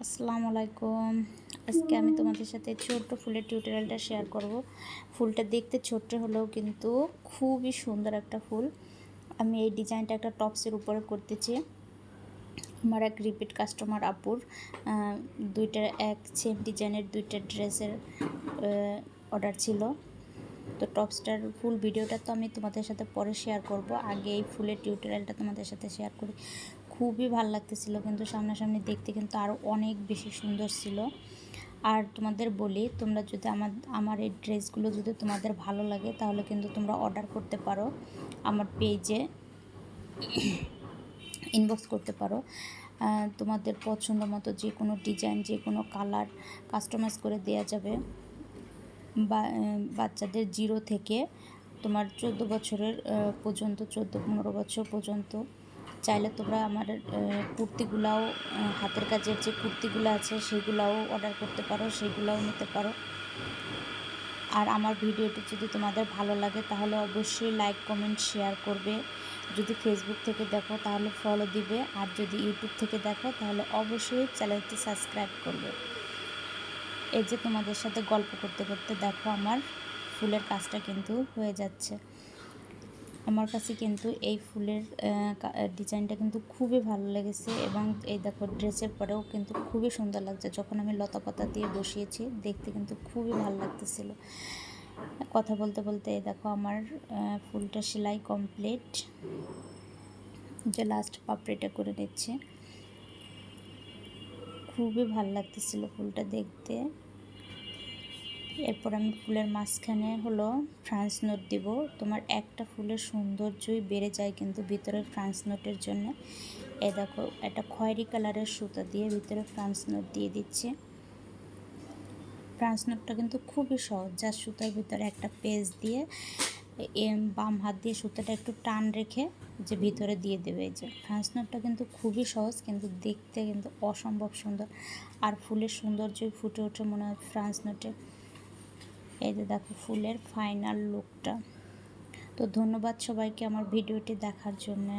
আসসালামু আলাইকুম। আজকে আমি তোমাদের সাথে ছোট্ট ফুলের টিউটোরিয়ালটা শেয়ার করব। ফুলটা দেখতে ছোট্ট হলেও কিন্তু খুবই সুন্দর একটা ফুল। আমি এই ডিজাইনটা একটা টপসের উপরে করতেছি। আমার এক রিপিট কাস্টমার আপুর দুইটা এক সেম ডিজাইনের দুইটা ড্রেসের অর্ডার ছিল। তো টপসটার ফুল ভিডিওটা তো আমি তোমাদের সাথে পরে শেয়ার করব, আগে এই ফুলের টিউটোরিয়ালটা তোমাদের সাথে শেয়ার করি। খুবই ভালো লাগতেছিল, কিন্তু সামনাসামনি দেখতে কিন্তু আরও অনেক বেশি সুন্দর ছিল। আর তোমাদের বলি, তোমরা যদি আমার এই ড্রেসগুলো যদি তোমাদের ভালো লাগে তাহলে কিন্তু তোমরা অর্ডার করতে পারো, আমার পেজে ইনবক্স করতে পারো। তোমাদের পছন্দ মতো যে কোনো ডিজাইন, যে কোনো কালার কাস্টমাইজ করে দেওয়া যাবে। বাচ্চাদের 0 থেকে তোমার 14 বছরের পর্যন্ত, 14-15 বছর পর্যন্ত চাইলে তোমরা আমার কুর্তিগুলাও, হাতের কাজের যে কুর্তিগুলো আছে সেগুলাও অর্ডার করতে পারো, সেগুলাও নিতে পারো। আর আমার ভিডিওটি যদি তোমাদের ভালো লাগে তাহলে অবশ্যই লাইক, কমেন্ট, শেয়ার করবে। যদি ফেসবুক থেকে দেখো তাহলে ফলো দিবে, আর যদি ইউটিউব থেকে দেখো তাহলে অবশ্যই চ্যানেলটি সাবস্ক্রাইব করবে। এই যে তোমাদের সাথে গল্প করতে করতে দেখো আমার ফুলের কাজটা কিন্তু হয়ে যাচ্ছে। আমার কাছে কিন্তু এই ফুলের ডিজাইনটা কিন্তু খুবই ভালো লেগেছে, এবং এই দেখো ড্রেসের পরেও কিন্তু খুবই সুন্দর লাগছে। যখন আমি লতা পাতা দিয়ে বসিয়েছি দেখতে কিন্তু খুবই ভালো লাগতেছিল। কথা বলতে বলতে এই দেখো আমার ফুলটা সেলাই কমপ্লিট, যে লাস্ট পাপড়িটা করে নিচ্ছে। খুবই ভালো লাগতেছিল ফুলটা দেখতে। এরপর আমি ফুলের মাঝখানে হলো ফ্রান্স নোট দিব। তোমার একটা ফুলের সৌন্দর্যই বেড়ে যায় কিন্তু ভিতরে ফ্রান্স নোটের জন্য। এই দেখো একটা খয়েরি কালারের সুতা দিয়ে ভিতরে ফ্রান্স নোট দিয়ে দিচ্ছি। ফ্রান্স নোটটা কিন্তু খুবই সহজ, যা সুতার ভিতরে একটা পেজ দিয়ে বাম হাত দিয়ে সুতাটা একটু টান রেখে যে ভিতরে দিয়ে দেবে। এই যে ফ্রান্স নোটটা কিন্তু খুবই সহজ, কিন্তু দেখতে কিন্তু অসম্ভব সুন্দর। আর ফুলের সৌন্দর্যই ফুটে ওঠে মনে হয় ফ্রান্স নোটে। এই যে দেখো ফুলের ফাইনাল লুকটা। তো ধন্যবাদ সবাইকে আমার ভিডিওটি দেখার জন্য।